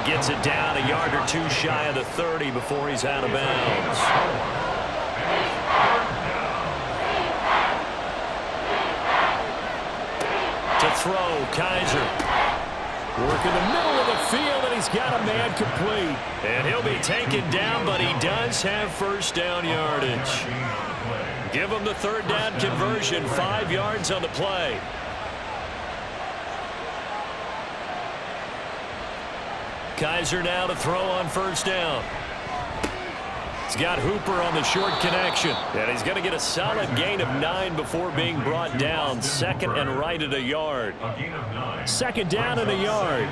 he gets it down a yard or two shy of the 30 before he's out of bounds. To throw, Kaiser. Work in the middle of the field, and he's got a man complete. And he'll be taken down, but he does have first down yardage. Give him the third down conversion, 5 yards on the play. Kaiser now to throw on first down. He's got Hooper on the short connection. And he's going to get a solid gain of 9 before being brought down. Second and right at a yard. Second down and a yard.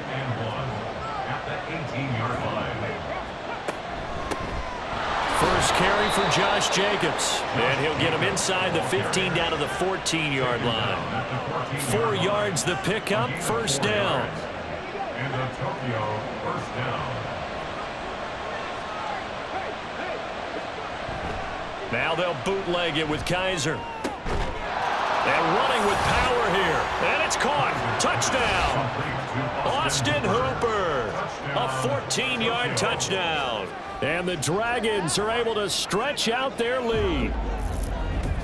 First carry for Josh Jacobs. And he'll get him inside the 15 down to the 14-yard line. 4 yards the pickup, first down. And the Tokyo first down. Now they'll bootleg it with Kaiser. And running with power here. And it's caught. Touchdown. Austin Hooper. A 14-yard touchdown. And the Dragons are able to stretch out their lead.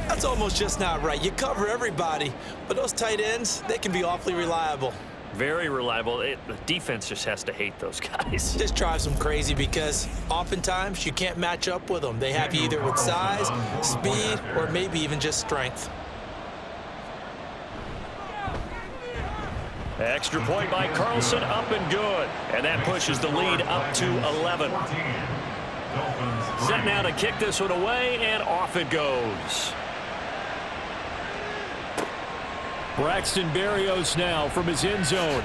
That's almost just not right. You cover everybody, but those tight ends, they can be awfully reliable. Very reliable. The defense just has to hate those guys. This drives them crazy because oftentimes you can't match up with them. They have you either with size, speed, or maybe even just strength. Extra point by Carlson, up and good. And that pushes the lead up to 11. Set now to kick this one away, and off it goes. Braxton Berrios now from his end zone.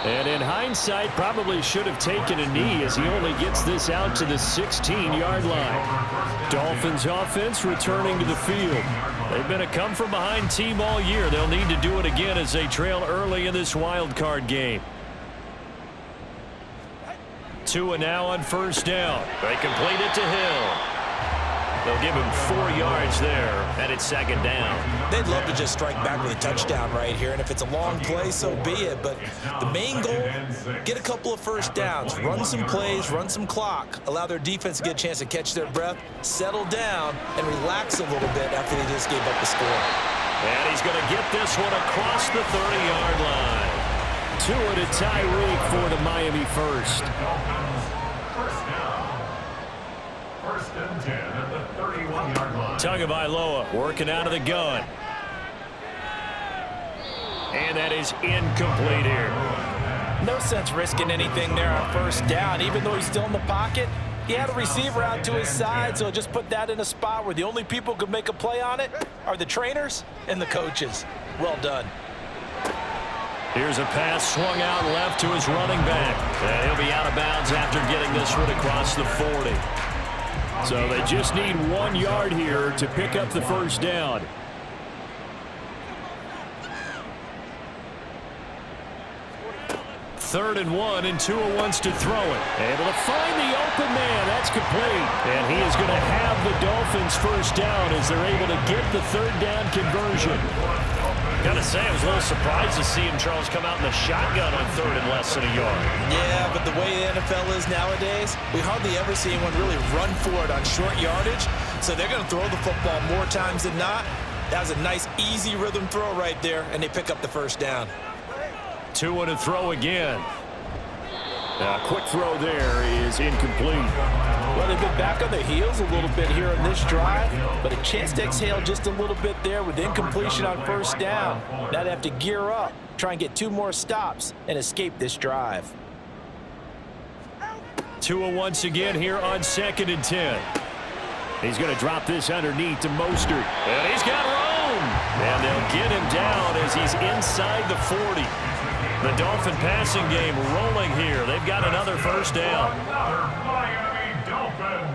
And in hindsight, probably should have taken a knee as he only gets this out to the 16-yard line. Dolphins offense returning to the field. They've been a come-from-behind team all year. They'll need to do it again as they trail early in this wild card game. Tua now on first down. They complete it to Hill. They'll give him 4 yards there, and it's second down. They'd love to just strike back with a touchdown right here, and if it's a long play, so be it. But the main goal, get a couple of first downs, run some plays, run some clock, allow their defense to get a chance to catch their breath, settle down, and relax a little bit after they just gave up the score. And he's going to get this one across the 30-yard line. Tua to Tyreek for the Miami first. First and 10 at the 31-yard line. Tagovailoa working out of the gun. And that is incomplete here. No sense risking anything there on first down. Even though he's still in the pocket, he had a receiver out to his side, so just put that in a spot where the only people who could make a play on it are the trainers and the coaches. Well done. Here's a pass swung out left to his running back. And he'll be out of bounds after getting this one across the 40. So they just need 1 yard here to pick up the first down. Third and 1, and Tua wants to throw it. Able to find the open man. That's complete. And he is going to have the Dolphins first down as they're able to get the third down conversion. Gotta say, I was a little surprised to see him, Charles, come out in the shotgun on third and less than a yard. Yeah, but the way the NFL is nowadays, we hardly ever see anyone really run for it on short yardage. So they're going to throw the football more times than not. That was a nice, easy rhythm throw right there, and they pick up the first down. Tua to throw again. A quick throw there is incomplete. Well, they've been back on the heels a little bit here in this drive, but a chance to exhale just a little bit there with incompletion on first down. Now they have to gear up, try and get 2 more stops, and escape this drive. Tua once again here on second and 10. He's going to drop this underneath to Mostert. And he's got room. And they'll get him down as he's inside the 40. The Dolphin passing game rolling here. They've got another first down. Another Miami Dolphin.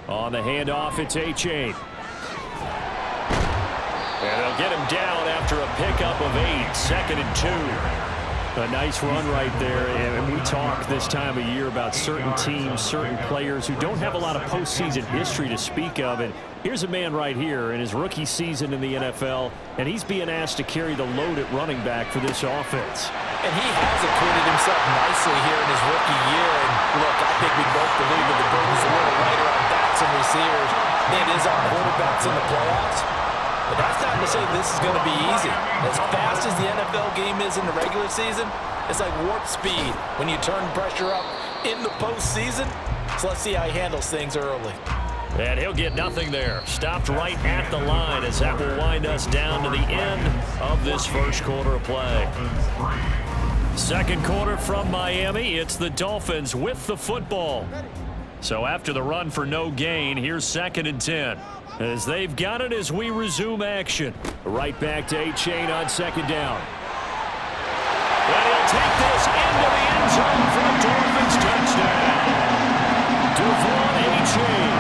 On the handoff, it's A-Chain. And they'll get him down after a pickup of 8. Second and 2. A nice run right there, and we talk this time of year about certain teams, certain players who don't have a lot of postseason history to speak of, and here's a man right here in his rookie season in the NFL, and he's being asked to carry the load at running back for this offense. And he has acquitted himself nicely here in his rookie year. And look, I think we both believe that the burden's a little lighter on backs and receivers than it is on quarterbacks in the playoffs. But that's not to say this is going to be easy. As fast as the NFL game is in the regular season, it's like warp speed when you turn pressure up in the postseason. So let's see how he handles things early. And he'll get nothing there. Stopped right at the line as that will wind us down to the end of this first quarter of play. Second quarter from Miami, it's the Dolphins with the football. So after the run for no gain, here's 2nd and 10. As they've got it as we resume action. Right back to A-Chain on 2nd down. And he'll take this into the end zone for a Dolphins touchdown. Devon A-Chain,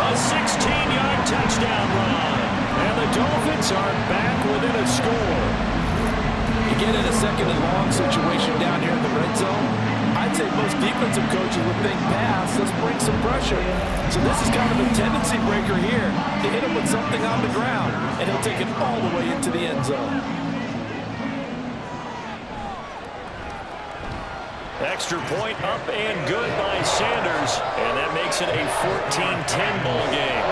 a 16-yard touchdown run. And the Dolphins are back within a score. You get in a 2nd and long situation down here in the red zone, I'd say most defensive coaches would think pass, let's bring some pressure. So this is kind of a tendency breaker here to hit him with something on the ground, and he'll take it all the way into the end zone. Extra point up and good by Sanders, and that makes it a 14-10 ball game.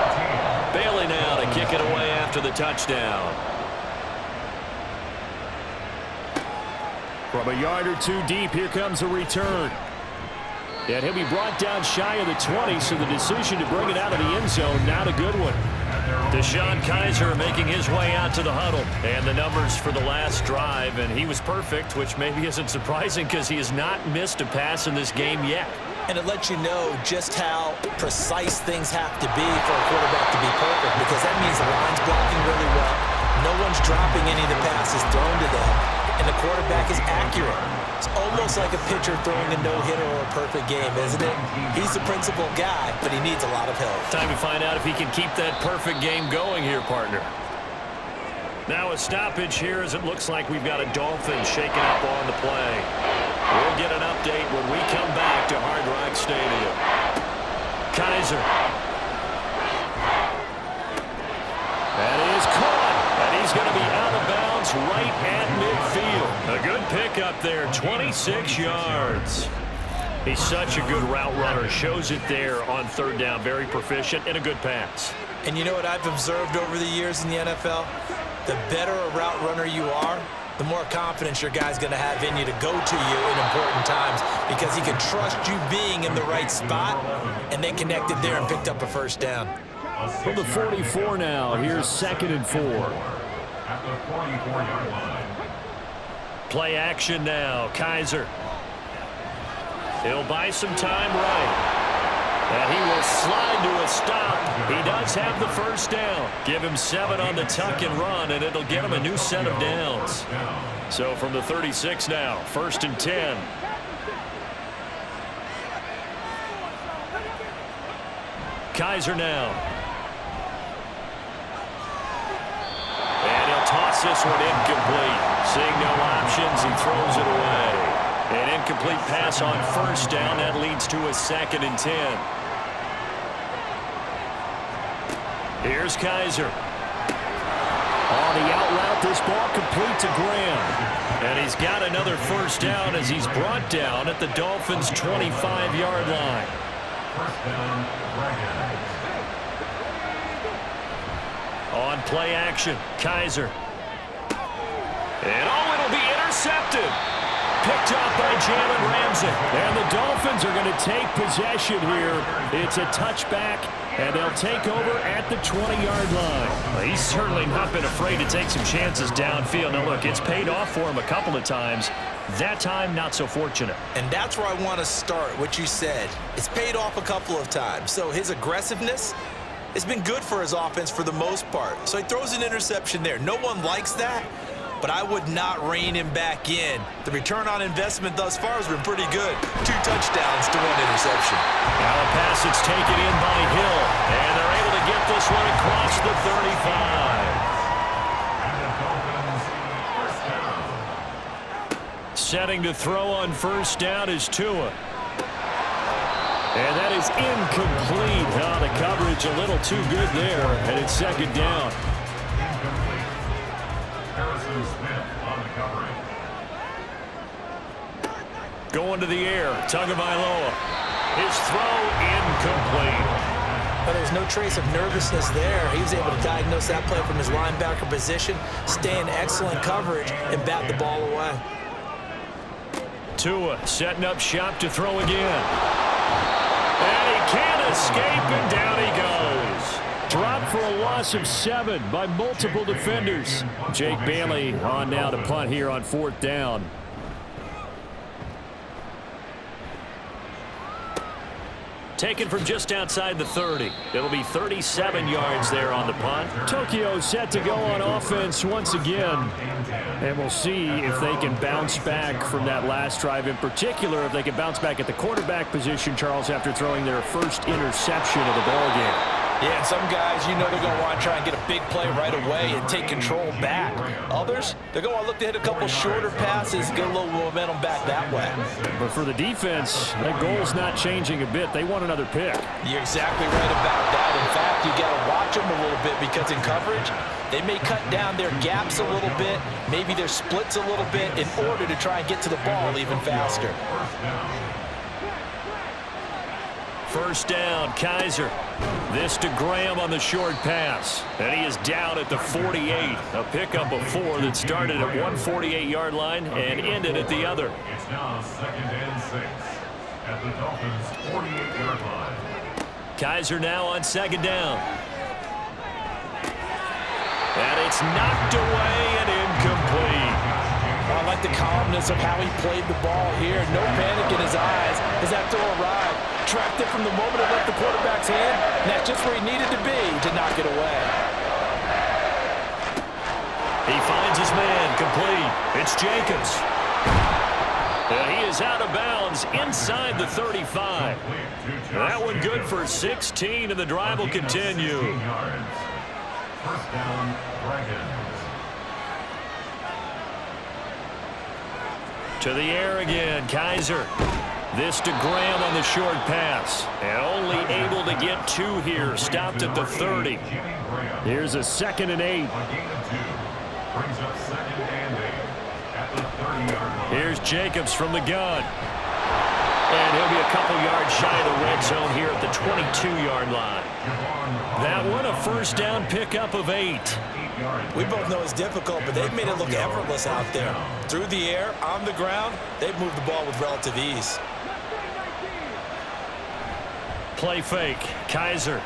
Bailey now to kick it away after the touchdown. From a yard or two deep, here comes a return. And he'll be brought down shy of the 20, so the decision to bring it out of the end zone, not a good one. DeShone Kizer making his way out to the huddle. And the numbers for the last drive, and he was perfect, which maybe isn't surprising because he has not missed a pass in this game yet. And it lets you know just how precise things have to be for a quarterback to be perfect, because that means the line's blocking really well. No one's dropping any of the passes thrown to them, and the quarterback is accurate. It's almost like a pitcher throwing a no-hitter or a perfect game, isn't it? He's the principal guy, but he needs a lot of help. Time to find out if he can keep that perfect game going here, partner. Now a stoppage here as it looks like we've got a Dolphin shaking up on the play. We'll get an update when we come back to Hard Rock Stadium. Kizer. That is caught, and he's going to be out of bounds right at midfield. A good pickup there, 26 yards. He's such a good route runner. Shows it there on 3rd down. Very proficient and a good pass. And you know what I've observed over the years in the NFL? The better a route runner you are, the more confidence your guy's going to have in you to go to you in important times, because he can trust you being in the right spot, and they connected there and picked up a 1st down. From the 44 now, here's 2nd and 4. At the 44-yard line. Play action now, Kizer. He'll buy some time right. And he will slide to a stop. He does have the 1st down. Give him 7 on the tuck and run, and it'll get him a new set of downs. So from the 36 now, 1st and 10. Kizer now. And he'll toss this one incomplete. Seeing no options, he throws it away. An incomplete pass on 1st down. That leads to a 2nd and 10. Here's Kizer. On the out route, this ball complete to Graham. And he's got another 1st down as he's brought down at the Dolphins' 25-yard line. 1st down, Dragons. On play action, Kizer. And it'll be intercepted. Picked up by Jalen Ramsey. And the Dolphins are going to take possession here. It's a touchback, and they'll take over at the 20-yard line. Well, he's certainly not been afraid to take some chances downfield. Now, look, it's paid off for him a couple of times. That time, not so fortunate. And that's where I want to start, what you said. It's paid off a couple of times. So his aggressiveness has been good for his offense for the most part. So he throws an interception there. No one likes that, but I would not rein him back in. The return on investment thus far has been pretty good. 2 touchdowns to 1 interception. Now a pass that's taken in by Hill, and they're able to get this one across the 35. Setting to throw on 1st down is Tua. And that is incomplete. Oh, the coverage a little too good there, and it's 2nd down. Harrison Smith on the covering. going to the air. Tagovailoa. His throw incomplete. But there was no trace of nervousness there. He was able to diagnose that play from his linebacker position, stay in excellent coverage, and bat the ball away. Tua setting up shop to throw again. And he can't escape, and down he goes. Dropped for a loss of 7 by multiple defenders. Jake Bailey on now to punt here on 4th down. Taken from just outside the 30. It'll be 37 yards there on the punt. Tokyo set to go on offense once again. And we'll see if they can bounce back from that last drive. In particular, if they can bounce back at the quarterback position, Charles, after throwing their first interception of the ballgame. Yeah, and some guys, you know they're going to want to try and get a big play right away and take control back. Others, they're going to look to hit a couple shorter passes, get a little momentum back that way. But for the defense, that goal's not changing a bit. They want another pick. You're exactly right about that. In fact, you got to watch them a little bit because in coverage, they may cut down their gaps a little bit, maybe their splits a little bit in order to try and get to the ball even faster. First down, Kaiser. This to Graham on the short pass. And he is down at the 48. A pickup of 4 that started at 148-yard line and ended at the other. It's now 2nd and 6 at the Dolphins' 48-yard line. Kaiser now on 2nd down. And it's knocked away and incomplete. I like the calmness of how he played the ball here. No panic in his eyes as that throw arrived. Tracked it from the moment it left the quarterback's hand, and that's just where he needed to be to knock it away. He finds his man, complete. It's Jacobs. And he is out of bounds inside the 35. That one good for 16, and the drive will continue. First down, Dragons. To the air again, Kaiser. This to Graham on the short pass. And only able to get 2 here. Stopped at the 30. Here's a 2nd and 8. A gain of 2. Brings up 2nd and 8 at the 30-yard line. Here's Jacobs from the gun. And he'll be a couple yards shy of the red zone here at the 22-yard line. That one a first down pickup of 8. We both know it's difficult, but they've made it look effortless out there. Through the air, on the ground, they've moved the ball with relative ease. Play fake. Kaiser.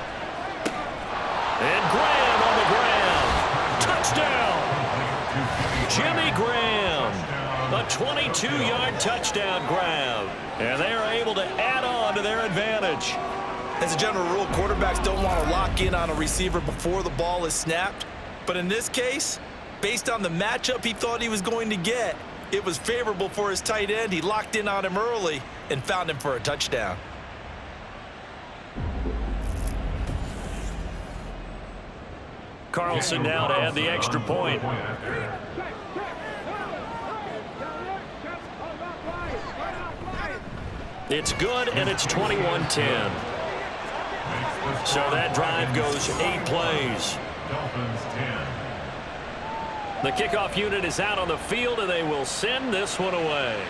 And Graham on the ground. Touchdown. Jimmy Graham. A 22-yard touchdown grab. And they are able to add on to their advantage. As a general rule, quarterbacks don't want to lock in on a receiver before the ball is snapped. But in this case, based on the matchup he thought he was going to get, it was favorable for his tight end. He locked in on him early and found him for a touchdown. Carlson now to add the extra point. It's good, and it's 21-10. So that drive goes 8 plays. Dolphins 10. The kickoff unit is out on the field, and they will send this one away.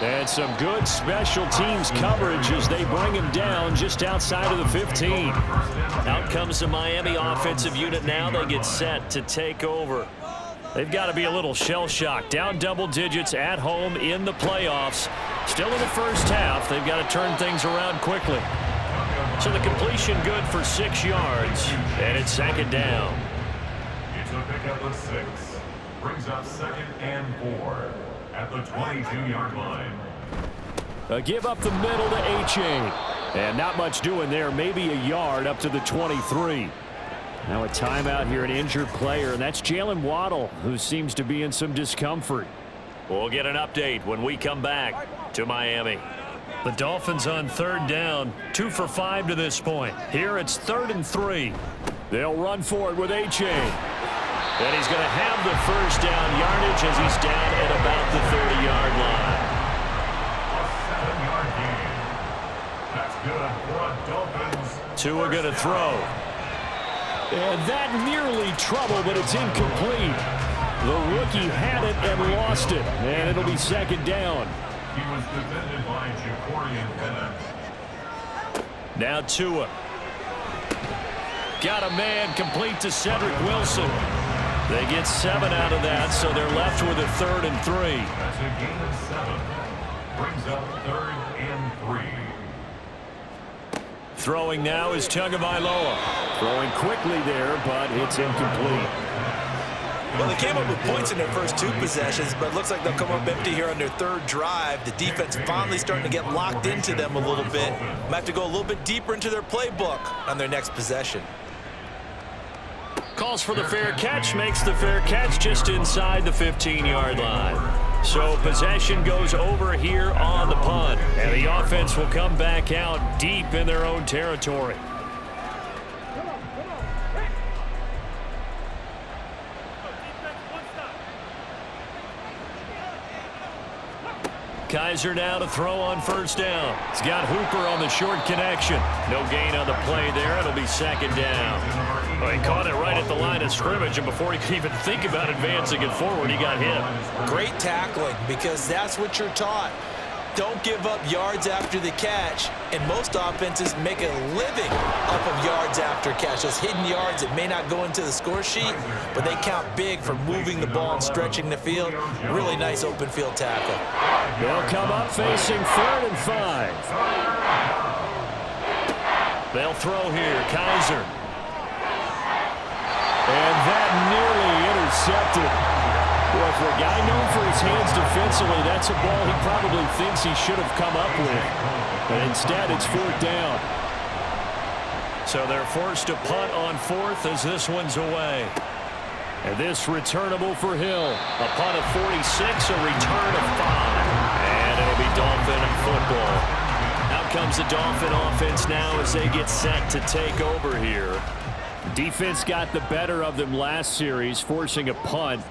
And some good special teams coverage as they bring him down just outside of the 15. Out comes the Miami offensive unit now. They get set to take over. They've got to be a little shell-shocked. Down double digits at home in the playoffs. Still in the first half. They've got to turn things around quickly. So the completion good for 6 yards. And it's 2nd down. It's a pickup of 6. Brings up 2nd and 4 at the 22-yard line. A give up the middle to H.A. And not much doing there. Maybe a yard up to the 23. Now a timeout here, an injured player, and that's Jalen Waddle, who seems to be in some discomfort. We'll get an update when we come back to Miami. The Dolphins on 3rd down, 2 for 5 to this point. Here it's 3rd and 3. They'll run for it with H.A. And he's going to have the first down yardage as he's down at about the 30-yard line. A 7-yard gain. That's good for a Dolphins. Tua going to throw. And that nearly trouble, but it's incomplete. The rookie had it and lost it, and it'll be second down. He was defended by Jacorian Bennett. Now Tua. Got a man complete to Cedric Wilson. They get 7 out of that, so they're left with a 3rd and 3. That's a gain of 7. Brings up 3rd and 3. Throwing now is Tagovailoa. Throwing quickly there, but it's incomplete. Well, they came up with points in their first 2 possessions, but it looks like they'll come up empty here on their 3rd drive. The defense finally starting to get locked into them a little bit. Might have to go a little bit deeper into their playbook on their next possession. Calls for the fair catch, makes the fair catch just inside the 15-yard line. So possession goes over here on the punt, and the offense will come back out deep in their own territory. Kaiser now to throw on first down. He's got Hooper on the short connection. No gain on the play there. It'll be second down. Well, he caught it right at the line of scrimmage, and before he could even think about advancing it forward, he got hit. Great tackling, because that's what you're taught. Don't give up yards after the catch, and most offenses make a living off of yards after catch. Those hidden yards that may not go into the score sheet, but they count big for moving the ball and stretching the field. Really nice open field tackle. They'll come up facing 3rd and 5. They'll throw here. Kaiser. And that nearly intercepted. Boy, for a guy known for his hands defensively, that's a ball he probably thinks he should have come up with. But instead, it's 4th down. So they're forced to punt on 4th as this one's away. And this returnable for Hill. A punt of 46, a return of 5. And it'll be Dolphin football. Out comes the Dolphin offense now as they get set to take over here. Defense got the better of them last series, forcing a punt.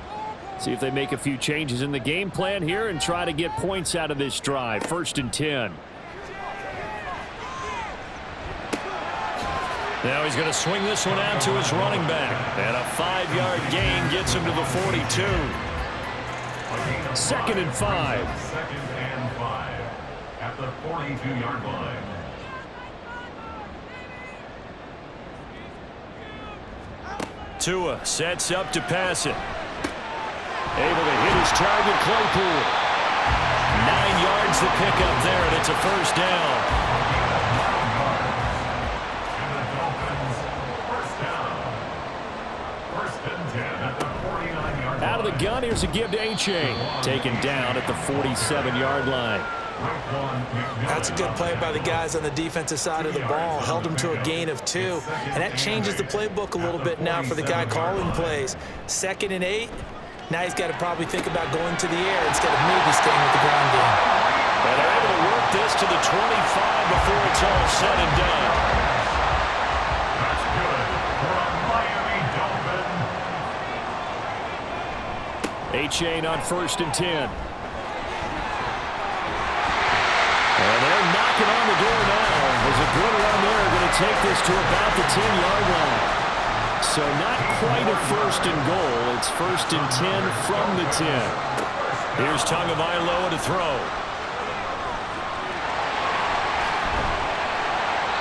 See if they make a few changes in the game plan here and try to get points out of this drive. 1st and 10. Now he's going to swing this one out to his running back. And a 5-yard gain gets him to the 42. 2nd and 5. 2nd and 5 at the 42-yard line. Tua sets up to pass it. Able to hit his target, Claypool. 9 yards to pick up there, and it's a 1st down. Out of the gun, here's a give to A-Chain. Taken down at the 47-yard line. That's a good play by the guys on the defensive side of the ball. Held them to a gain of 2. And that changes the playbook a little bit now for the guy calling plays. 2nd and 8. Now he's got to probably think about going to the air instead of maybe staying with the ground game. And they're able to work this to the 25 before it's all said and done. That's good for a Miami Dolphin. A-Chain on 1st and 10. And they're knocking on the door now. There's a good run there. Going to take this to about the 10-yard line. So not quite a 1st and goal. It's 1st and 10 from the 10. Here's Tagovailoa to throw.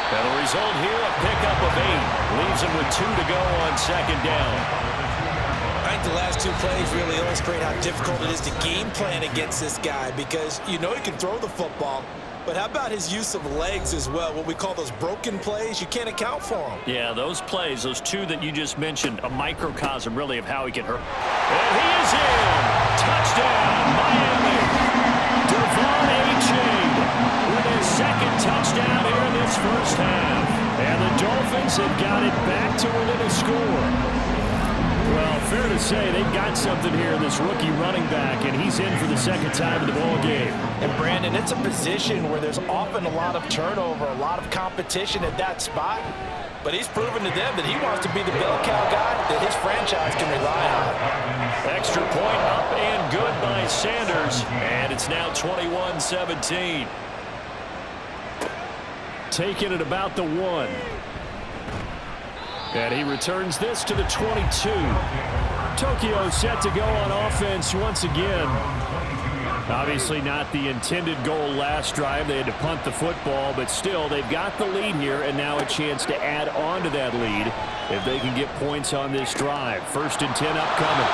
And the result here, a pickup of 8. Leaves him with 2 to go on 2nd down. I think the last 2 plays really illustrate how difficult it is to game plan against this guy, because you know he can throw the football, but how about his use of legs as well? What we call those broken plays, you can't account for them. Yeah, those plays, those 2 that you just mentioned, a microcosm really of how he can hurt. And he is in! Touchdown, Miami! Devon A-Chain with his 2nd touchdown here in this 1st half. And the Dolphins have got it back to within a score. Well, fair to say they've got something here, this rookie running back, and he's in for the 2nd time in the ball game. And Brandon, it's a position where there's often a lot of turnover, a lot of competition at that spot. But he's proven to them that he wants to be the bell cow guy that his franchise can rely on. Extra point up and good by Sanders. And it's now 21-17. Taken at about the 1. And he returns this to the 22. Tokyo set to go on offense once again. Obviously not the intended goal last drive. They had to punt the football, but still they've got the lead here and now a chance to add on to that lead if they can get points on this drive. 1st and 10 upcoming.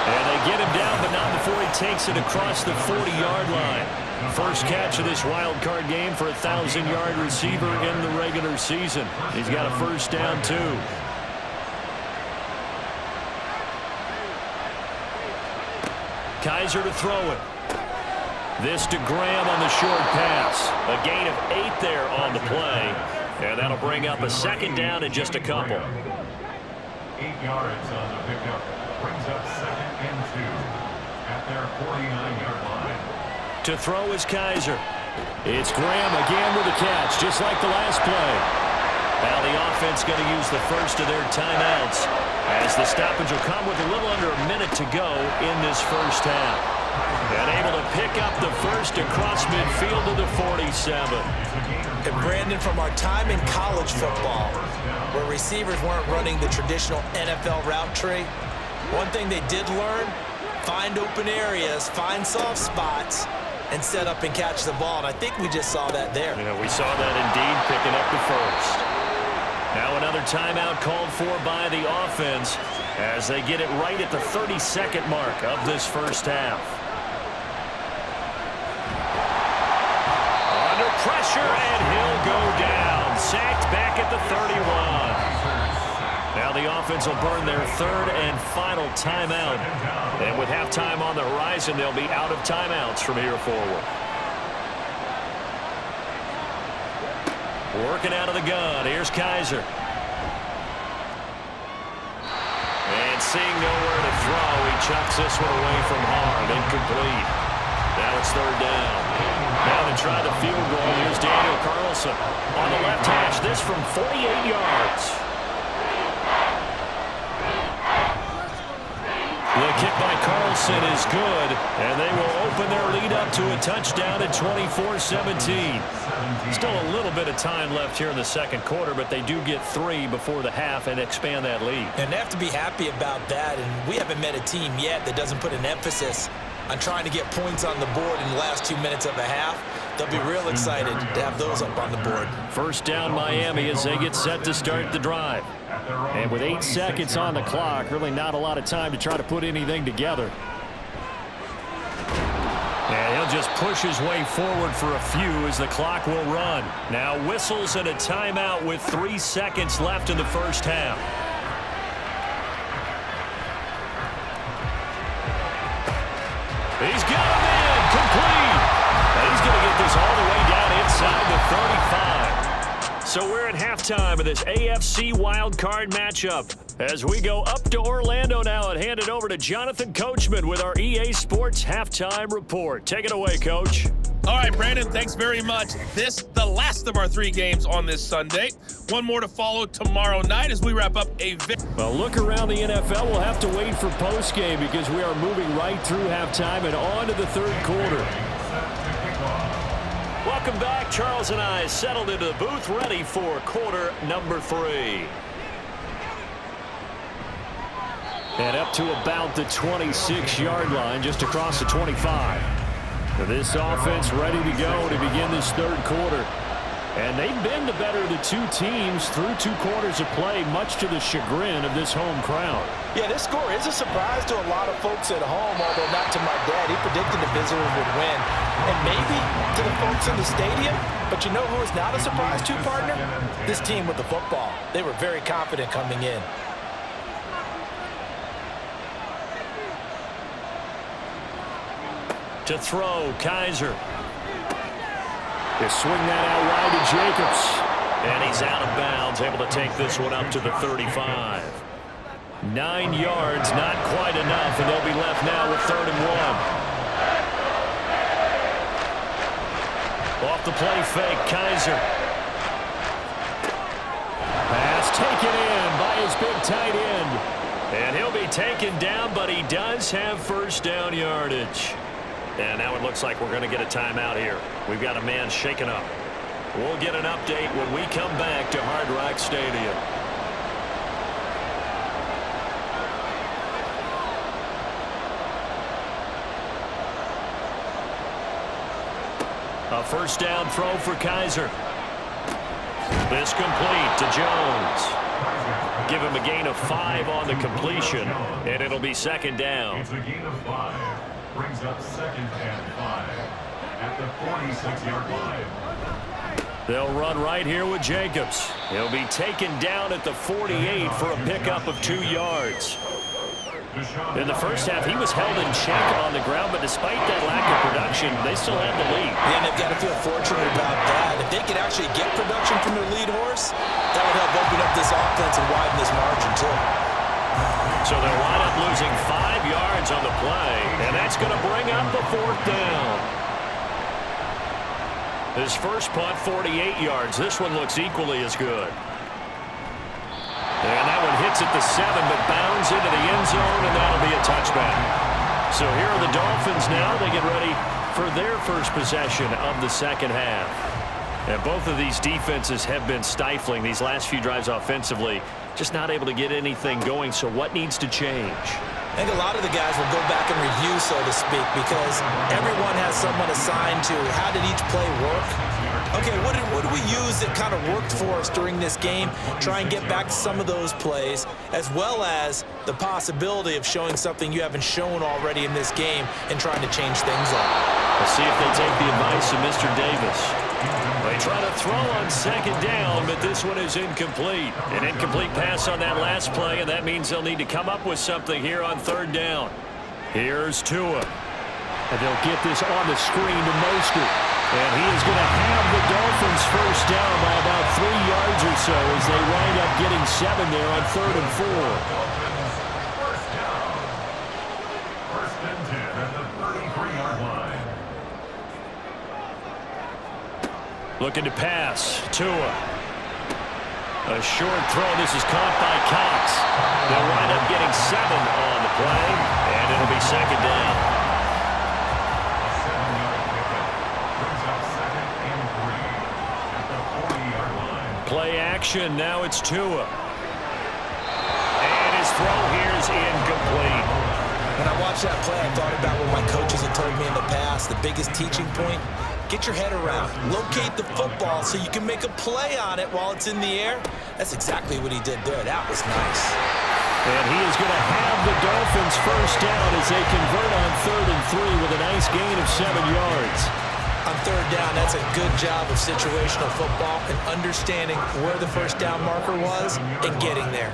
And they get him down, but not before he takes it across the 40-yard line. First catch of this wild card game for a 1,000-yard receiver in the regular season. He's got a first down, too. Kaiser to throw it. This to Graham on the short pass. A gain of 8 there on the play. And that'll bring up a 2nd down in just a couple. 8 yards on the pickup. Brings up 2nd and 2 at their 49-yard line. To throw is Kaiser. It's Graham again with a catch, just like the last play. Now the offense going to use the first of their timeouts, as the stoppage will come with a little under a minute to go in this first half. And able to pick up the first across midfield to the 47. And Brandon, from our time in college football, where receivers weren't running the traditional NFL route tree, one thing they did learn, find open areas, find soft spots, and set up and catch the ball. And I think we just saw that there. Yeah, we saw that indeed, picking up the first. Now another timeout called for by the offense as they get it right at the 32nd mark of this first half. Under pressure, and he'll go down. Sacked back at the 31. Now the offense will burn their 3rd and final timeout. And with halftime on the horizon, they'll be out of timeouts from here forward. Working out of the gun. Here's Kaiser. And seeing nowhere to throw, he chucks this one away from harm. Incomplete. Now it's 3rd down. Now to try the field goal. Here's Daniel Carlson on the left hash. This from 48 yards. The kick by Carlson is good, and they will open their lead up to a touchdown at 24-17. Still a little bit of time left here in the 2nd quarter, but they do get 3 before the half and expand that lead. And they have to be happy about that, and we haven't met a team yet that doesn't put an emphasis on trying to get points on the board in the last 2 minutes of a half. They'll be real excited to have those up on the board. First down Miami as they get set to start the drive. And with 8 seconds on the clock, really not a lot of time to try to put anything together. And he'll just push his way forward for a few as the clock will run. Now whistles and a timeout with 3 seconds left in the first half. He's got him in, complete. And he's going to get this all the way down inside the 35. So we're at halftime of this AFC wildcard matchup as we go up to Orlando now and hand it over to Jonathan Coachman with our EA Sports Halftime Report. Take it away, Coach. All right, Brandon, thanks very much. This, the last of our 3 games on this Sunday. One more to follow tomorrow night as we wrap up a Well, look around the NFL. We'll have to wait for postgame because we are moving right through halftime and on to the 3rd quarter. Welcome back. Charles and I settled into the booth ready for quarter number 3. And up to about the 26-yard line, just across the 25. This offense ready to go to begin this 3rd quarter. And they've been the better of the 2 teams through 2 quarters of play, much to the chagrin of this home crowd. Yeah, this score is a surprise to a lot of folks at home, although not to my dad. He predicted the visitors would win. And maybe to the folks in the stadium. But you know who is not a surprise to, partner? This team with the football. They were very confident coming in. To throw, Kaiser. They swing that out wide to Jacobs. And he's out of bounds, able to take this one up to the 35. 9 yards, not quite enough, and they'll be left now with 3rd and 1. Off the play fake, Kaiser. Pass taken in by his big tight end. And he'll be taken down, but he does have first down yardage. And now it looks like we're going to get a timeout here. We've got a man shaken up. We'll get an update when we come back to Hard Rock Stadium. A first down throw for Kaiser. This complete to Jones. Give him a gain of 5 on the completion, and it'll be second down. It's a gain of 5. Brings up second and 5 at the 46-yard line. They'll run right here with Jacobs. He'll be taken down at the 48 for a pickup of 2 yards. In the first half, he was held in check on the ground, but despite that lack of production, they still had the lead. Yeah, and they've got to feel fortunate about that. If they could actually get production from their lead horse, that would help open up this offense and widen this margin, too. So they'll wind up losing 5 yards on the play, and that's going to bring up the 4th down. His first punt, 48 yards. This one looks equally as good. And that one hits at the 7, but bounds into the end zone, and that'll be a touchback. So here are the Dolphins now. They get ready for their first possession of the second half. And both of these defenses have been stifling these last few drives offensively. Just not able to get anything going, so what needs to change? I think a lot of the guys will go back and review, so to speak, because everyone has someone assigned to how did each play work. Okay, what did we use that kind of worked for us during this game? Try and get back to some of those plays, as well as the possibility of showing something you haven't shown already in this game and trying to change things up. Let's see if they take the advice of Mr. Davis. They try to throw on second down, but this one is incomplete. An incomplete pass on that last play, and that means they'll need to come up with something here on third down. Here's Tua. And they'll get this on the screen to Mostert. And he is going to have the Dolphins first down by about 3 yards or so as they wind up getting 7 there on 3rd and 4. First down. First and 10 at the 33-yard line. Looking to pass. Tua. A short throw. This is caught by Cox. They'll wind up getting 7 on the play, and it'll be second down. Play action. Now it's Tua. And his throw here is incomplete. When I watched that play, I thought about what my coaches had told me in the past. The biggest teaching point, get your head around. Locate the football so you can make a play on it while it's in the air. That's exactly what he did there. That was nice. And he is going to have the Dolphins first down as they convert on 3rd and 3 with a nice gain of 7 yards. On third down, that's a good job of situational football and understanding where the first down marker was and getting there.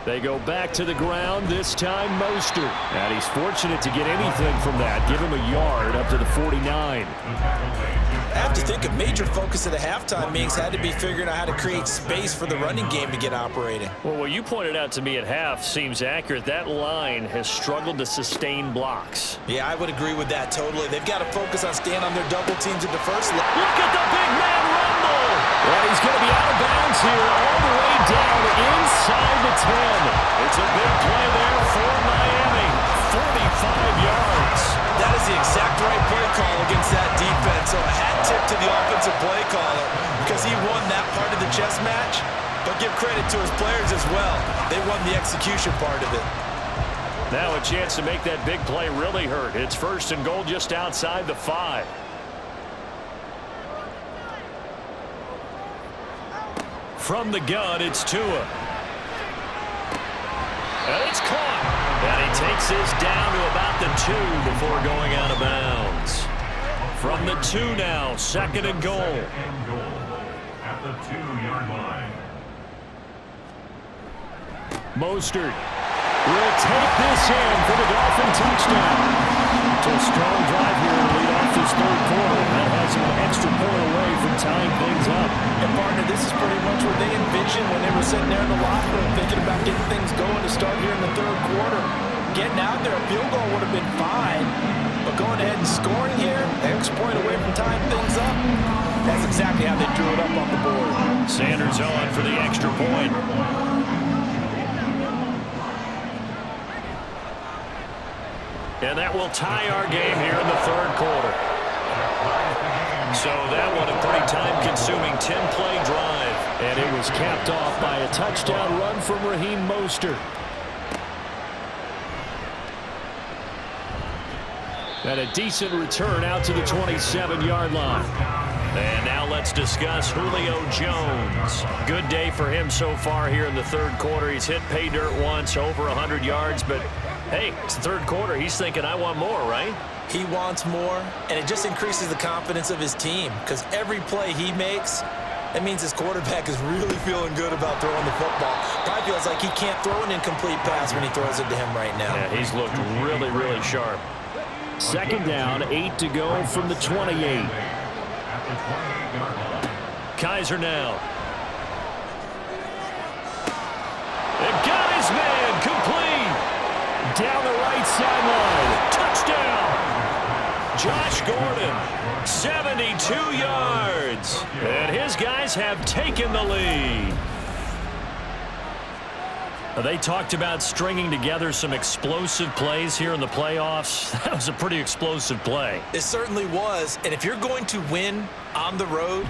They go back to the ground, this time Mostert. And he's fortunate to get anything from that. Give him a yard up to the 49. I have to think a major focus of the halftime meetings had to be figuring out how to create space for the running game to get operating. Well, what you pointed out to me at half seems accurate. That line has struggled to sustain blocks. Yeah, I would agree with that totally. They've got to focus on staying on their double teams at the first level. Look at the big man rumble! And he's going to be out of bounds here all the way down inside the 10. It's a big play there for Miami. 45 yards. That is the exact right play call against that defense. So a hat tip to the offensive play caller because he won that part of the chess match. But give credit to his players as well. They won the execution part of it. Now a chance to make that big play really hurt. It's 1st and goal just outside the 5. From the gun, it's Tua. And it's caught. And he takes this down to about the 2 before going out of bounds. From the 2 now, 2nd and goal. At the 2-yard line. Mostert will take this in for the Dolphin touchdown. It's a strong drive here to lead off this 3rd quarter. That has an extra point away from tying things up. And partner, this is pretty much what they envisioned when they were sitting there in the locker room thinking about getting things going to start here in the 3rd quarter. Getting out there, a field goal would have been fine. But going ahead and scoring here, extra point away from tying things up. That's exactly how they drew it up on the board. Sanders on for the extra point. And that will tie our game here in the 3rd quarter. So that one a pretty time-consuming 10-play drive. And it was capped off by a touchdown run from Raheem Mostert. And a decent return out to the 27-yard line. And now let's discuss Julio Jones. Good day for him so far here in the third quarter. He's hit pay dirt once, over 100 yards, but hey, it's the third quarter. He's thinking, I want more, right? He wants more, and it just increases the confidence of his team because every play he makes, that means his quarterback is really feeling good about throwing the football. Probably feels like he can't throw an incomplete pass when he throws it to him right now. Yeah, he's looked really, really sharp. Second down, 8 to go from the 28. Kaiser now. It got his man complete. Down the right sideline. Touchdown. Josh Gordon, 72 yards. And his guys have taken the lead. They talked about stringing together some explosive plays here in the playoffs. That was a pretty explosive play. It certainly was, and if you're going to win on the road,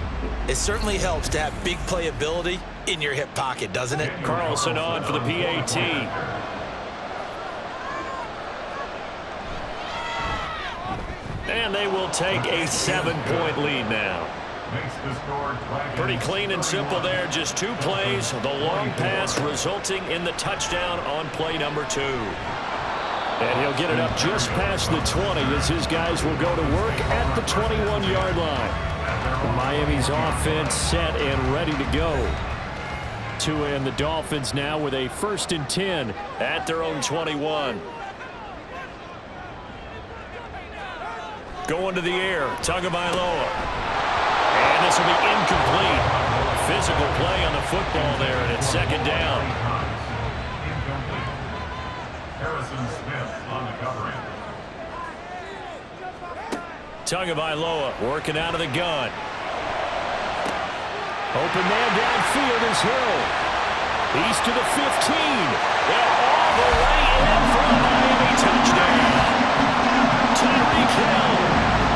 it certainly helps to have big playability in your hip pocket, doesn't it? Carlson on for the PAT. And they will take a 7-point lead now. Pretty clean and simple there. Just 2 plays. The long pass resulting in the touchdown on play number 2. And he'll get it up just past the 20 as his guys will go to work at the 21-yard line. Miami's offense set and ready to go. Tua and the Dolphins now with a 1st and 10 at their own 21. Going to the air. Tagovailoa. And this will be incomplete. Physical play on the football there, and it's 2nd down. Incomplete. Harrison Smith on the covering. Tagovailoa working out of the gun. Open man downfield is Hill. He's to the 15. And all the way in for a Miami touchdown. Tyreek Hill,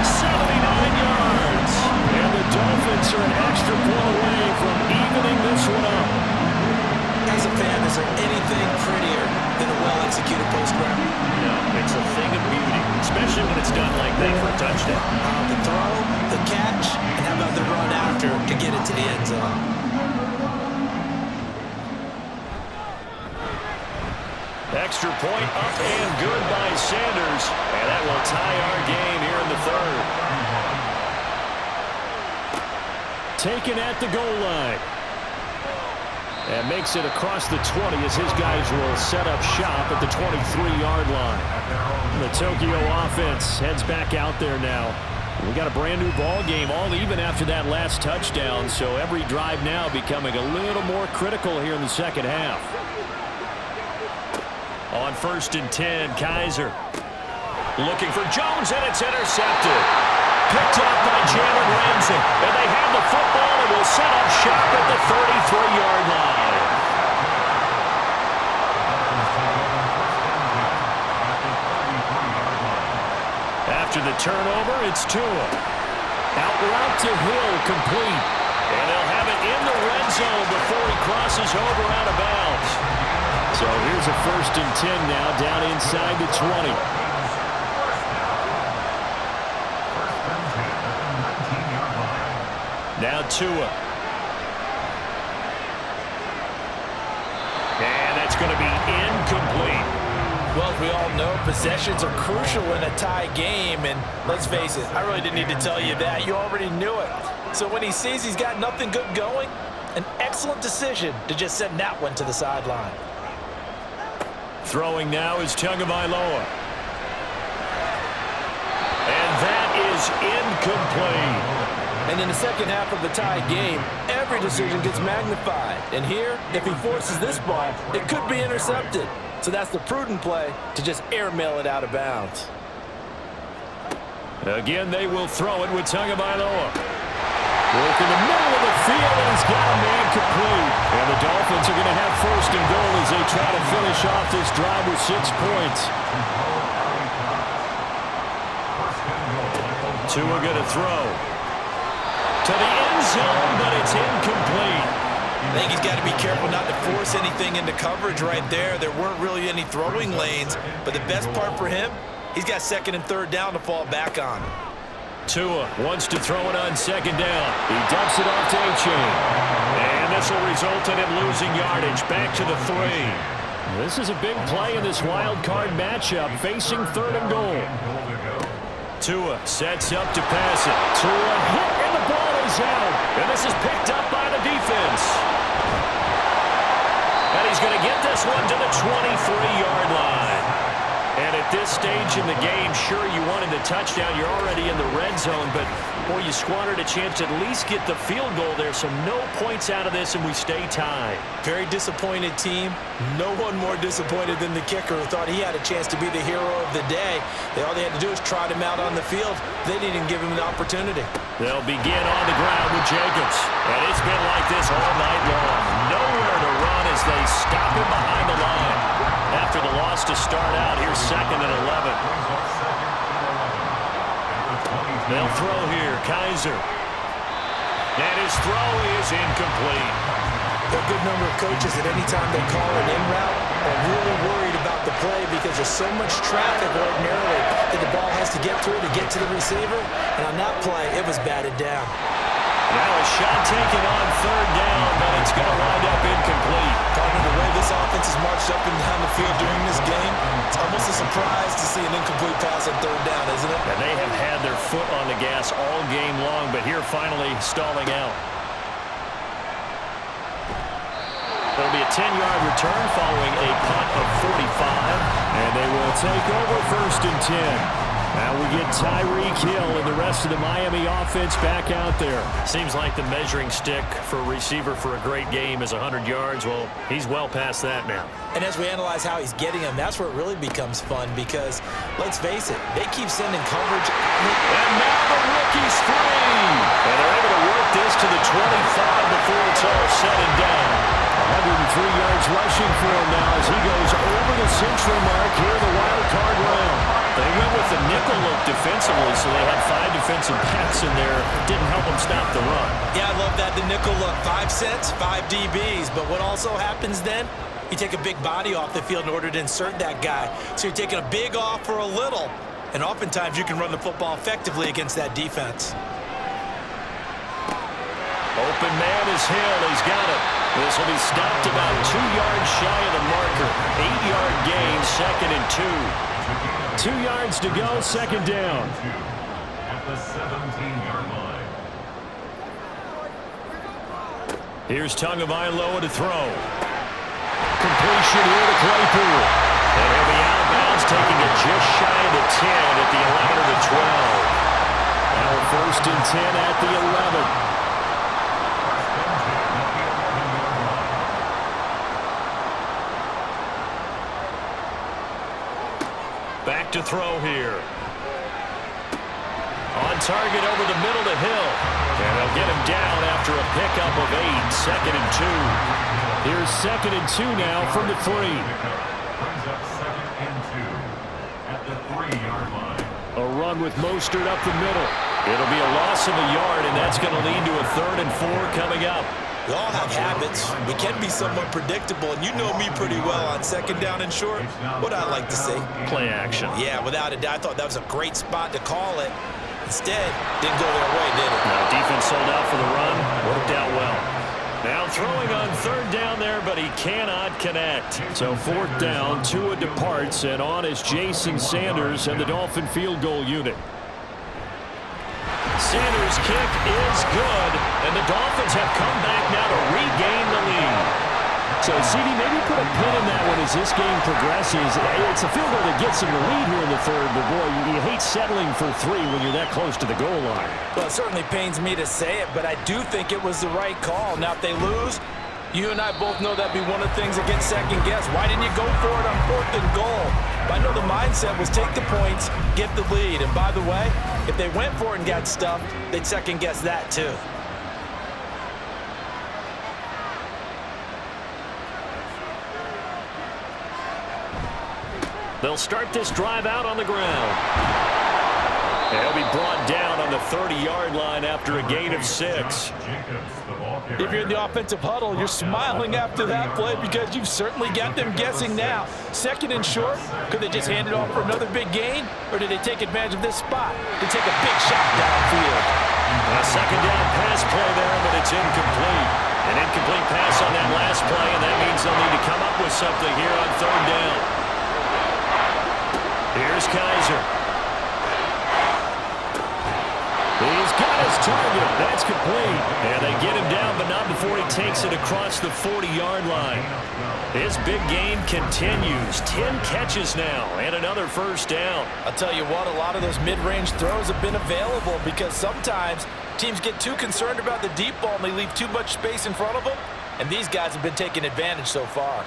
79 yards. And the Dolphins are an extra point away from evening this one up. As a fan, is there anything prettier than a well-executed post route? No, it's a thing of beauty, especially when it's done like that for a touchdown. The throw, the catch, and how about the run after to get it to the end zone? Extra point up and good by Sanders. And that will tie our game here in the third. Taken at the goal line. And makes it across the 20 as his guys will set up shop at the 23-yard line. The Tokyo offense heads back out there now. We got a brand new ball game, all even after that last touchdown, so every drive now becoming a little more critical here in the second half. On 1st and 10, Kaiser looking for Jones, and it's intercepted. Picked up by Jalen Ramsey, and they have the football and will set up shop at the 33-yard line. After the turnover, it's Tua. Out route to Hill, complete. And they'll have it in the red zone before he crosses over out of bounds. So here's a 1st and 10 now, down inside the 20. Now Tua. And that's going to be incomplete. Well, as we all know, possessions are crucial in a tie game, and let's face it, I really didn't need to tell you that. You already knew it. So when he sees he's got nothing good going, an excellent decision to just send that one to the sideline. Throwing now is Tagovailoa. And that is incomplete. And in the second half of the tie game, every decision gets magnified. And here, if he forces this ball, it could be intercepted. So that's the prudent play to just airmail it out of bounds. Again, they will throw it with Tagovailoa. Work in the middle of the field, and he's got a man complete. And the Dolphins are going to have 1st and goal as they try to finish off this drive with 6 points. Tua going to throw to the end zone, but it's incomplete. I think he's got to be careful not to force anything into coverage right there. There weren't really any throwing lanes, but the best part for him, He's got second and third down to fall back on. Tua wants to throw it on second down. He dumps it off to A-Chain. And this will result in him losing yardage back to the 3. This is a big play in this wild card matchup, facing third and goal. Tua sets up to pass it. Tua hit, and the ball is out. And this is picked up by the defense. And he's going to get this one to the 23-yard line. And at this stage in the game, sure, you wanted the touchdown. You're already in the red zone, but, boy, you squandered a chance to at least get the field goal there. So no points out of this, and we stay tied. Very disappointed team. No one more disappointed than the kicker, who thought he had a chance to be the hero of the day. All they had to do was trot him out on the field. They didn't even give him an opportunity. They'll begin on the ground with Jacobs. And it's been like this all night long. Nowhere to run as they stop him behind the line. After the loss to start out, here's second and 11. They'll throw here. Kaiser. And his throw is incomplete. A good number of coaches at any time they call an in route are really worried about the play because there's so much traffic ordinarily that the ball has to get to the receiver. And on that play, it was batted down. Now a shot taken on third down, but it's going to wind up incomplete. Partner, the way this offense has marched up and down the field during this game, it's almost a surprise to see an incomplete pass on third down, isn't it? And they have had their foot on the gas all game long, but here finally stalling out. It'll be a 10-yard return following a punt of 45. And they will take over first and 10. Now we get Tyreek Hill and the rest of the Miami offense back out there. Seems like the measuring stick for a receiver for a great game is 100 yards. Well, he's well past that now. And as we analyze how he's getting them, that's where it really becomes fun because, let's face it, they keep sending coverage. And now the rookie's free. And they're able to work this to the 25 before it's all said and done. 103 yards rushing for him now as he goes over the century mark here in the wild card round. They went with the nickel look defensively, so they had 5 defensive backs in there. Didn't help them stop the run. Yeah, I love that, the nickel look. 5 cents, 5 DBs. But what also happens then, you take a big body off the field in order to insert that guy. So you're taking a big off for a little. And oftentimes you can run the football effectively against that defense. Open man is Hill. He's got it. This will be stopped about 2 yards shy of the marker. 8-yard gain, second and 2. 2 yards to go, second down. At the 17-yard line. Here's Tagovailoa to throw. Completion here to Claypool. And he'll be out of bounds, taking it just shy of the 10 at the 11 or the 12. Now first and 10 at the 11. Back to throw here. On target over the middle to Hill. And they'll get him down after a pickup of 8. Second and 2. Here's second and 2 now from the 3. Brings up second and 2 at the 3-yard line. A run with Mostert up the middle. It'll be a loss of a yard, and that's going to lead to a 3rd and 4 coming up. We all have habits. We can be somewhat predictable, and you know me pretty well on second down and short. What I like to see. Play action. Yeah, without a doubt. I thought that was a great spot to call it. Instead, didn't go their way, did it? No, defense sold out for the run. Worked out well. Now throwing on 3rd down there, but he cannot connect. So 4th down, Tua departs, and on is Jason Sanders and the Dolphin field goal unit. Sanders' kick is good, and the Dolphins have come back now to regain the lead. So, CD, maybe put a pin in that one as this game progresses. It's a field goal that gets them the lead here in the 3rd, but boy, you hate settling for 3 when you're that close to the goal line. Well, it certainly pains me to say it, but I do think it was the right call. Now, if they lose, you and I both know that'd be one of the things that gets second guessed. Why didn't you go for it on 4th and goal? But I know the mindset was take the points, get the lead. And by the way, if they went for it and got stuffed, they'd second guess that too. They'll start this drive out on the ground. And he'll be brought down on the 30-yard line after a gain of 6. If you're in the offensive huddle, you're smiling after that play because you've certainly got them guessing now. Second and short, could they just hand it off for another big gain? Or did they take advantage of this spot to take a big shot downfield? A second down pass play there, but it's incomplete. An incomplete pass on that last play, and that means they'll need to come up with something here on third down. Here's Kaiser. He's got his target. That's complete. And they get him down, but not before he takes it across the 40-yard line. His big game continues. 10 catches now and another first down. I'll tell you what, a lot of those mid-range throws have been available because sometimes teams get too concerned about the deep ball and they leave too much space in front of them. And these guys have been taking advantage so far.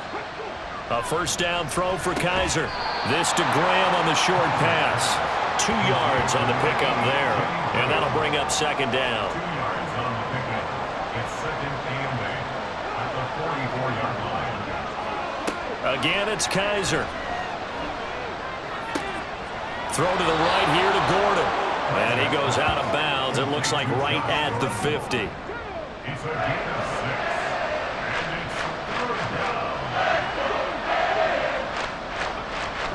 A first down throw for Kaiser. This to Graham on the short pass. 2 yards on the pickup there. And that'll bring up second down. 2 yards on the pickup. It's second and 8 at the 44-yard line. Again, it's Kaiser. Throw to the right here to Gordon. And he goes out of bounds. It looks like right at the 50. It's a gain of 6. And it's third down.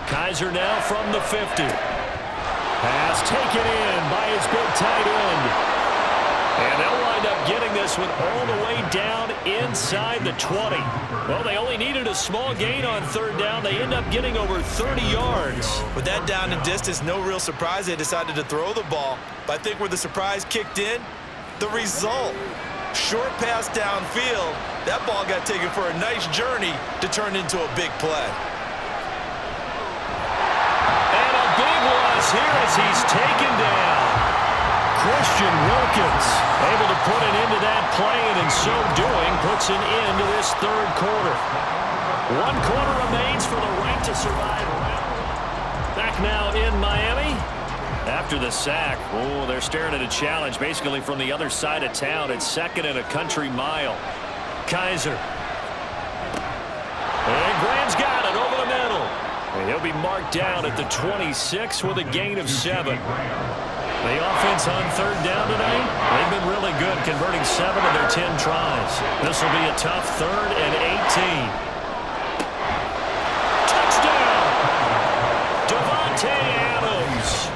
Kaiser now from the 50. Pass taken in by his big tight end. And they'll wind up getting this one all the way down inside the 20. Well, they only needed a small gain on third down. They end up getting over 30 yards. With that down and distance, no real surprise they decided to throw the ball. But I think where the surprise kicked in, the result. Short pass downfield. That ball got taken for a nice journey to turn into a big play. And a big loss here as he's taken down. Christian Wilkins able to put an end to that play, and in so doing puts an end to this third quarter. 1 quarter remains for the right to survive. Back now in Miami. After the sack, oh, they're staring at a challenge basically from the other side of town. It's second and a country mile. Kaiser. And Graham's got it over the middle. And he'll be marked down at the 26 with a gain of 7. The offense on third down tonight, they've been really good, converting 7 of their 10 tries. This will be a tough third and 18. Touchdown! Devontae Adams,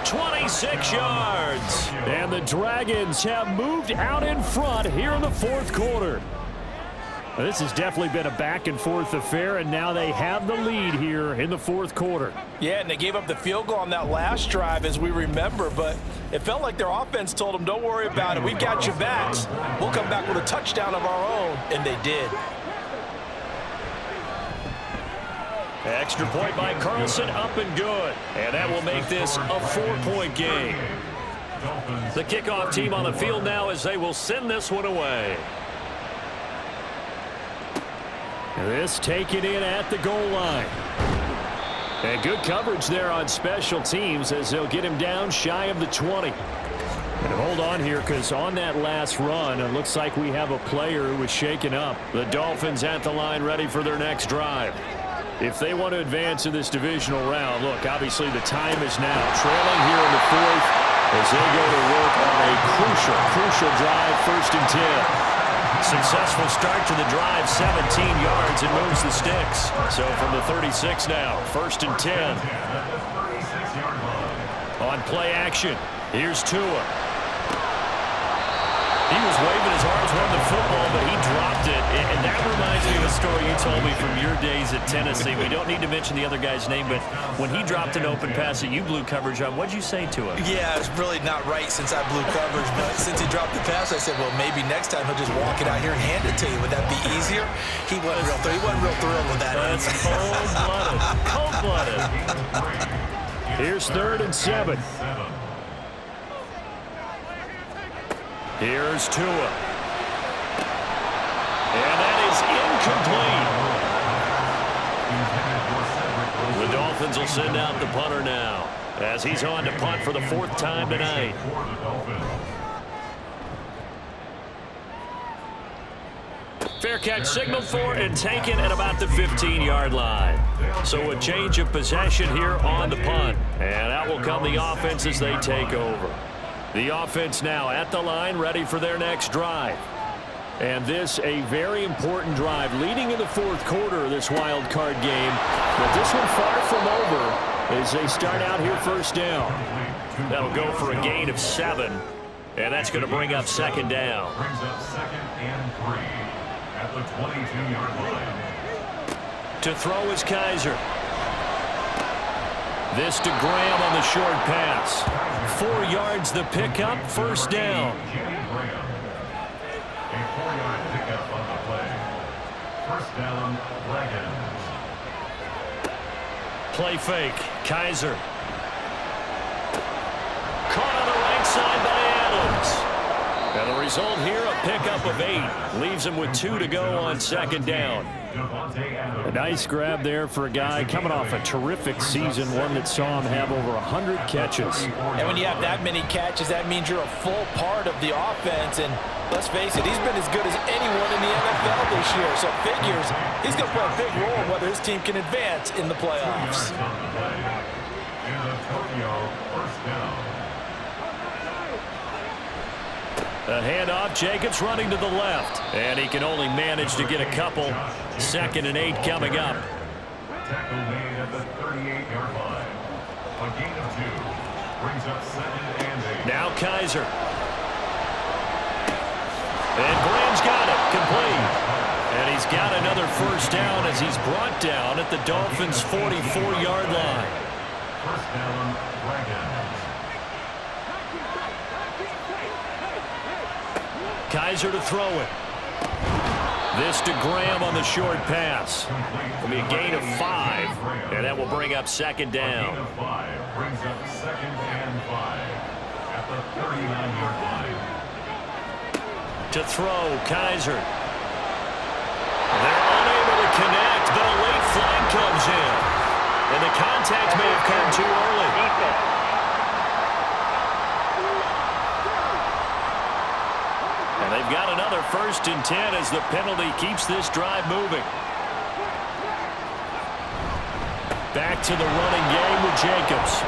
26 yards. And the Dragons have moved out in front here in the fourth quarter. Well, this has definitely been a back-and-forth affair, and now they have the lead here in the fourth quarter. Yeah, and they gave up the field goal on that last drive, as we remember, but it felt like their offense told them, don't worry about it. We've got your backs. We'll come back with a touchdown of our own, and they did. Extra point by Carlson, up and good. And that will make this a 4-point game. The kickoff team on the field now as they will send this one away. This taken in at the goal line. And good coverage there on special teams as they'll get him down shy of the 20. And hold on here, because on that last run, it looks like we have a player who was shaken up. The Dolphins at the line ready for their next drive. If they want to advance in this divisional round, look, obviously the time is now. Trailing here in the fourth as they go to work on a crucial drive, 1st and 10. Successful start to the drive, 17 yards, and moves the sticks. So from the 36 now, 1st and 10. On play action, here's Tua. He was waving his arms around the football, but he dropped it. And that reminds me of a story you told me from your days at Tennessee. We don't need to mention the other guy's name, but when he dropped an open pass that you blew coverage on, what'd you say to him? Yeah, it's really not right since I blew coverage, but since he dropped the pass, I said, well, maybe next time he'll just walk it out here and hand it to you. Would that be easier? He wasn't real thrilled with that. That's cold-blooded. Cold-blooded. Here's 3rd and 7. Here's Tua. And that is incomplete. The Dolphins will send out the punter now as he's on to punt for the 4th time tonight. Fair catch signaled for and taken at about the 15-yard line. So a change of possession here on the punt. And out will come the offense as they take over. The offense now at the line, ready for their next drive. And this a very important drive leading in the fourth quarter of this wild card game. But this one far from over as they start out here first down. That'll go for a gain of 7. And that's going to bring up second down. Brings up 2nd and 3 at the 22-yard line. To throw is Kaiser. This to Graham on the short pass. 4 yards the pickup, first down. Jimmy Graham. A 4-yard pickup on the play. First down, Dragons. Play fake, Kaiser. Caught on the right side by Adams. And the result here, a pickup of 8. Leaves him with 2 to go on second down. A nice grab there for a guy coming off a terrific season, one that saw him have over 100 catches. And when you have that many catches, that means you're a full part of the offense. And let's face it, he's been as good as anyone in the NFL this year. So it figures he's going to play a big role in whether his team can advance in the playoffs. In the Tokyo, first down. A handoff, Jacobs running to the left. And he can only manage to get a couple. 2nd and 8 coming up. Tackle made at the 38-yard line. A gain of 2. Brings up 2nd and 8. Now Kaiser. And Graham's got it, complete. And he's got another first down as he's brought down at the Dolphins' 44-yard line. First down, Dragons. Kaiser to throw it. This to Graham on the short pass. It'll be a gain of 5, and that will bring up second down. Gain of 5 brings up 2nd and 5 at the 39-yard line. To throw, Kaiser. They're unable to connect, but a late flag comes in. And the contact may have come too early. And they've got another 1st and 10 as the penalty keeps this drive moving. Back to the running game with Jacobs.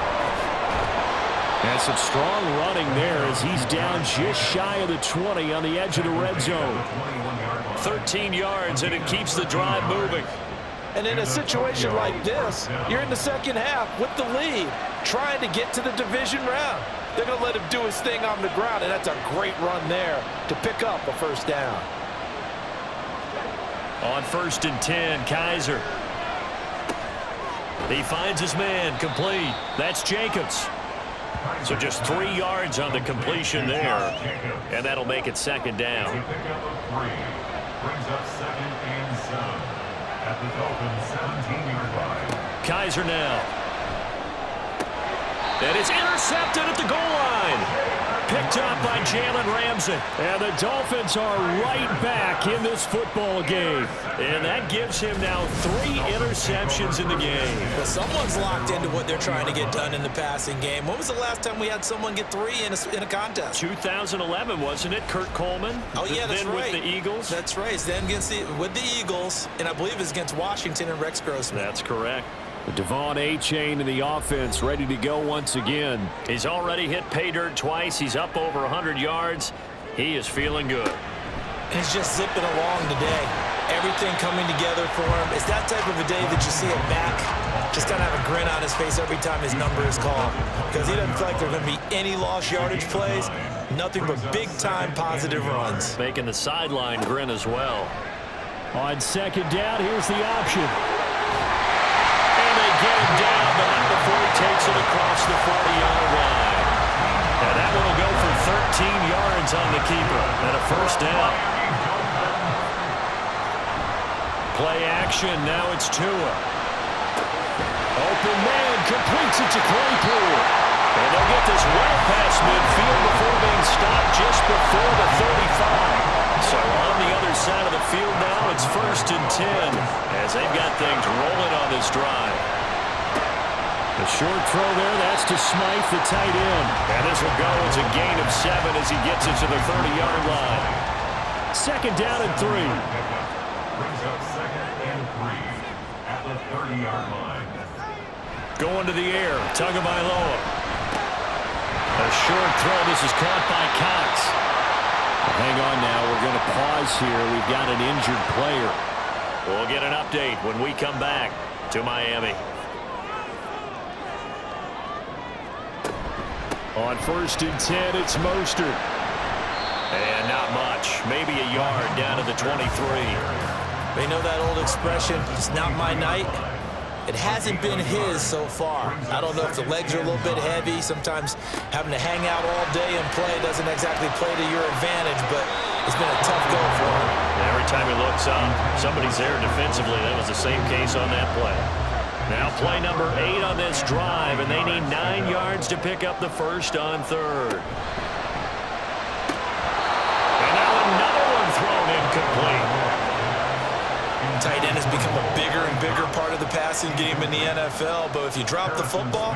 And some strong running there as he's down just shy of the 20 on the edge of the red zone. 13 yards, and it keeps the drive moving. And in a situation like this, you're in the second half with the lead, trying to get to the division round. They're going to let him do his thing on the ground, and that's a great run there to pick up a first down. On 1st and 10, Kaiser. He finds his man, complete. That's Jacobs. So just 3 yards on the completion there, and that'll make it second down. A pickup of 3 brings up 2nd and 7 at the Dolphins' 17-yard line. Kaiser now. And it's intercepted at the goal line. Picked up by Jalen Ramsey. And the Dolphins are right back in this football game. And that gives him now 3 interceptions in the game. Well, someone's locked into what they're trying to get done in the passing game. When was the last time we had someone get 3 in a contest? 2011, wasn't it? Kurt Coleman. Oh, yeah, that's then right. with the Eagles. That's right. Then with the Eagles, and I believe it's against Washington and Rex Grossman. That's correct. Devon A-Chain in the offense, ready to go once again. He's already hit pay dirt twice. He's up over 100 yards. He is feeling good. He's just zipping along today. Everything coming together for him. It's that type of a day that you see him back. Just kind of have a grin on his face every time his number is called. Because he doesn't feel like there are going to be any lost yardage plays. Nothing but big-time positive runs. Making the sideline grin as well. On second down, here's the option. Get him down, but not before he takes it across the 40-yard line. And that one will go for 13 yards on the keeper and a first down. Play action, now it's Tua. Open man, completes it to Claypool. And they'll get this well past midfield before being stopped just before the 35. So on the other side of the field now, it's 1st and 10 as they've got things rolling on this drive. The short throw there, that's to Smythe, the tight end. And this will go as a gain of 7 as he gets it to the 30-yard line. Second down and 3. up second and 3 at the 30-yard line. Going to the air, Tagovailoa. A short throw. This is caught by Cox. Hang on now. We're going to pause here. We've got an injured player. We'll get an update when we come back to Miami. On 1st and 10, it's Mostert. And not much. Maybe a yard down to the 23. They know that old expression, it's not my night. It hasn't been his so far. I don't know if the legs are a little bit heavy. Sometimes having to hang out all day and play doesn't exactly play to your advantage, but it's been a tough go for him. Every time he looks up, somebody's there defensively. That was the same case on that play. Now play number 8 on this drive, and they need 9 yards to pick up the first on 3rd. And now another one thrown incomplete. Tight end has become a bigger and bigger part of the passing game in the NFL, but if you drop the football,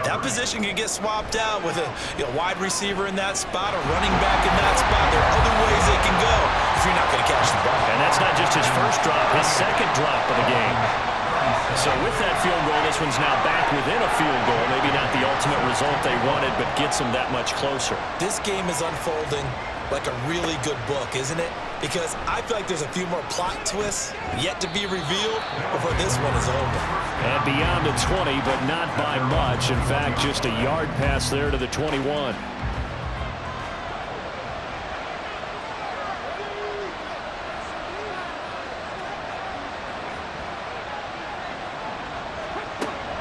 that position can get swapped out with a wide receiver in that spot, a running back in that spot. There are other ways they can go if you're not going to catch the ball. And that's not just his first drop, his second drop of the game. So with that field goal, this one's now back within a field goal. Maybe not the ultimate result they wanted, but gets them that much closer. This game is unfolding like a really good book, isn't it? Because I feel like there's a few more plot twists yet to be revealed before this one is over. And beyond the 20, but not by much. In fact, just a yard pass there to the 21.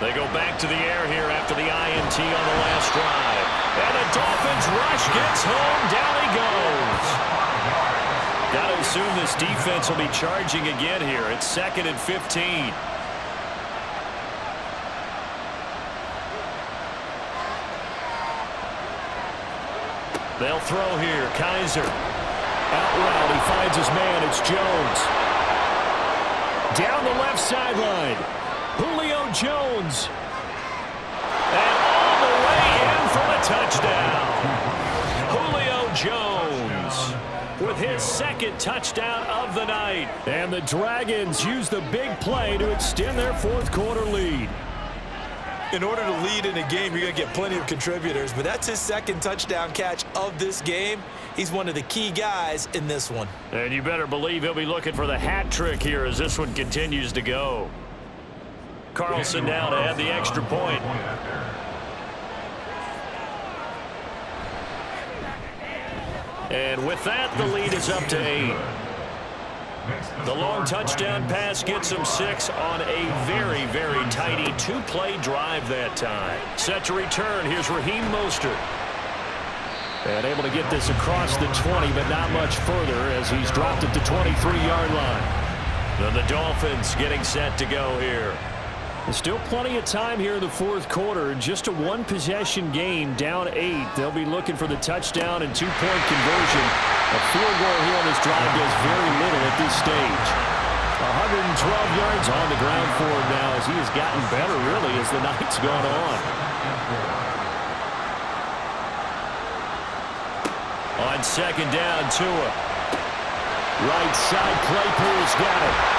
They go back to the air here after the INT on the last drive. And the Dolphins rush gets home. Down he goes. Got to assume this defense will be charging again here. It's 2nd and 15. They'll throw here. Kaiser. Out route. He finds his man. It's Jones. Down the left sideline. Julio Jones. And all the way in for the touchdown. Julio Jones with his 2nd touchdown of the night. And the Dragons use the big play to extend their 4th quarter lead. In order to lead in a game, you're going to get plenty of contributors, but that's his 2nd touchdown catch of this game. He's one of the key guys in this one. And you better believe he'll be looking for the hat trick here as this one continues to go. Carlson now to add the extra point. And with that, the lead is up to 8. The long touchdown pass gets them 6 on a very, very tidy 2-play drive that time. Set to return. Here's Raheem Mostert. And able to get this across the 20, but not much further as he's dropped at the 23-yard line. Then the Dolphins getting set to go here. There's still plenty of time here in the 4th quarter. Just a 1-possession game, down 8. They'll be looking for the touchdown and 2-point conversion. A field goal here on this drive does very little at this stage. 112 yards on the ground for him now as he has gotten better, really, as the night's gone on. On 2nd down, Tua. Right side, Claypool's got it.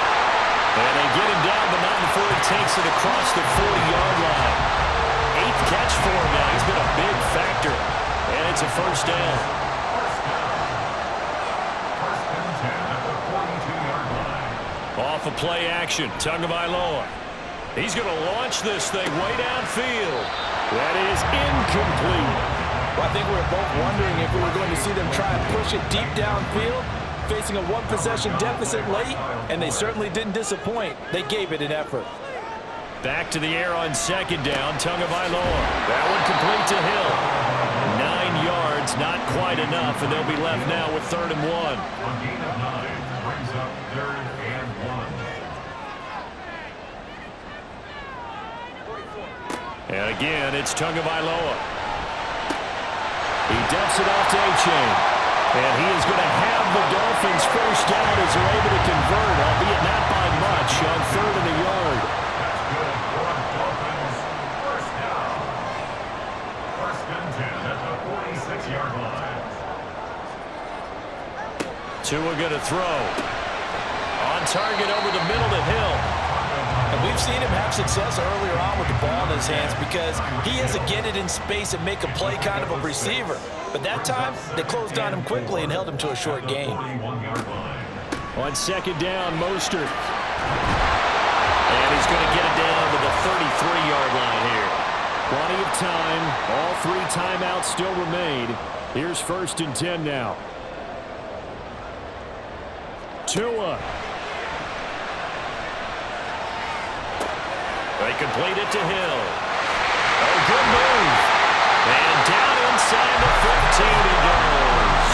And they get him down, but not before he takes it across the 40-yard line. 8th catch for him now. He's been a big factor. And it's a 1st down. Off of play action, Tagovailoa. He's going to launch this thing way downfield. That is incomplete. Well, I think we were both wondering if we were going to see them try and push it deep downfield, facing a 1-possession deficit late, and they certainly didn't disappoint. They gave it an effort. Back to the air on 2nd down, Tagovailoa. That one complete to Hill. 9 yards, not quite enough, and they'll be left now with 3rd and 1. A gain of 9 brings up 3rd and 1. And again, it's Tagovailoa. He dumps it off to A-Chain. And he is going to have the Dolphins first down as they're able to convert, albeit not by much, on 3rd and a yard. That's good for a Dolphins first down. 1st and 10 at the 46-yard line. Tua going to throw. On on target over the middle to Hill. And we've seen him have success earlier on with the ball in his hands because he is a get it in space and make a play kind of a receiver. But that time, they closed on him quickly and held him to a short gain. On second down, Mostert. And he's going to get it down to the 33-yard line here. Plenty of time. All 3 timeouts still remain. Here's 1st and 10 now. Tua. They complete it to Hill. Oh, good move. And down inside the 15 he goes.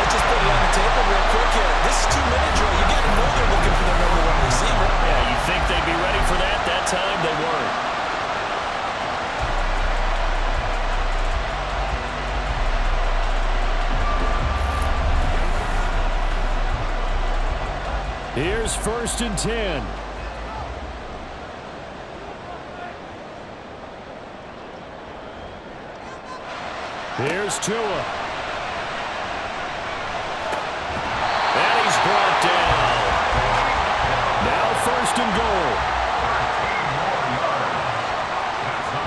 Let's just put it on the table real quick here. This is 2-minute drill. You got to know they're looking for their number 1 receiver. Yeah, you think they'd be ready for that? That time they weren't. Here's 1st and 10. Here's Tua. And he's brought down. Now 1st and goal.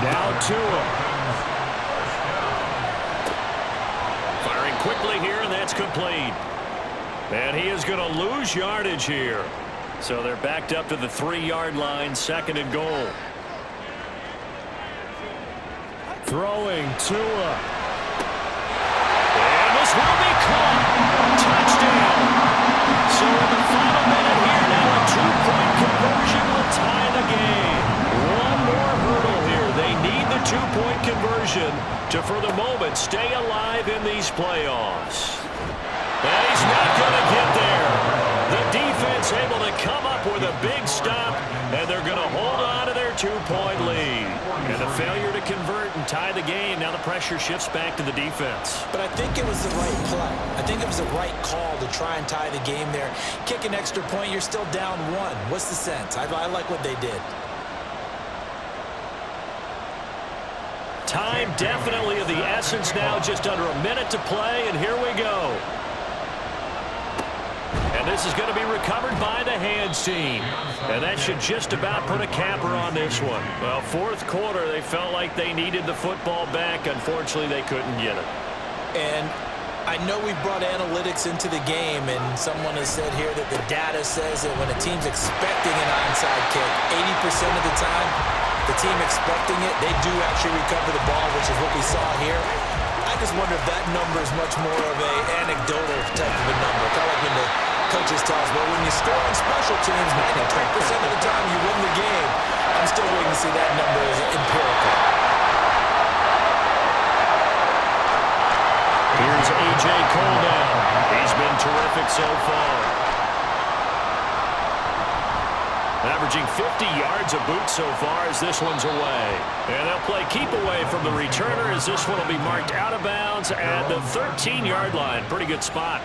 Now Tua. Firing quickly here, and that's complete. And he is going to lose yardage here. So they're backed up to the 3-yard line, 2nd and goal. Throwing Tua. And this will be caught. Touchdown. So in the final minute here now, a 2-point conversion will tie the game. One more hurdle here. They need the 2-point conversion to, for the moment, stay alive in these playoffs. And he's not going to get there. The defense able to come up with a big stop, and they're going to hold on to their 2-point lead. And a failure to convert and tie the game. Now the pressure shifts back to the defense. But I think it was the right play. I think it was the right call to try and tie the game there. Kick an extra point, you're still down 1. What's the sense? I like what they did. Time definitely of the essence now, just under a minute to play, and here we go. And this is going to be recovered by the hands team. And that should just about put a capper on this one. Well, 4th quarter, they felt like they needed the football back. Unfortunately, they couldn't get it. And I know we've brought analytics into the game, and someone has said here that the data says that when a team's expecting an onside kick, 80% of the time, the team expecting it, they do actually recover the ball, which is what we saw here. I just wonder if that number is much more of an anecdotal type of a number. Kind of like when the coaches tell us, well, when you score on special teams, 93% of the time you win the game. I'm still waiting to see that number as empirical. Here's A.J. Cole now. He's been terrific so far. Averaging 50 yards a boot so far as this one's away. And they'll play keep away from the returner as this one will be marked out of bounds at the 13-yard line. Pretty good spot.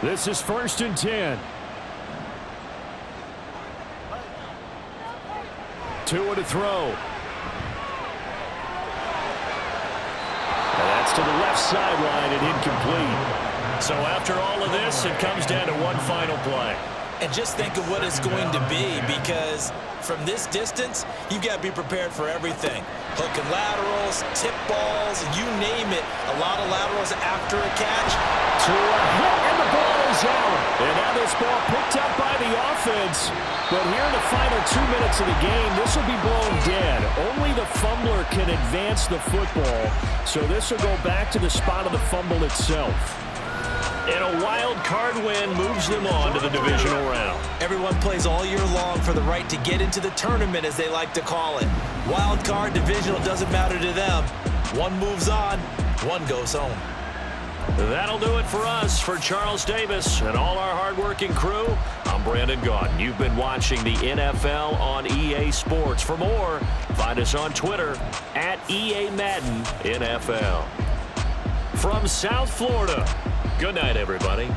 This is 1st and 10. Tua to throw. And that's to the left sideline and incomplete. So after all of this, it comes down to one final play. And just think of what it's going to be, because from this distance, you've got to be prepared for everything. Hook and laterals, tip balls, you name it. A lot of laterals after a catch. To a hit, and the ball is out. And now this ball picked up by the offense. But here in the final 2 minutes of the game, this will be blown dead. Only the fumbler can advance the football. So this will go back to the spot of the fumble itself. And a wild card win moves them on to the divisional round. Everyone plays all year long for the right to get into the tournament, as they like to call it. Wild card, divisional, doesn't matter to them. One moves on, one goes home. That'll do it for us. For Charles Davis and all our hardworking crew, I'm Brandon Gaudin. You've been watching the NFL on EA Sports. For more, find us on Twitter at EA Madden NFL. From South Florida, good night, everybody.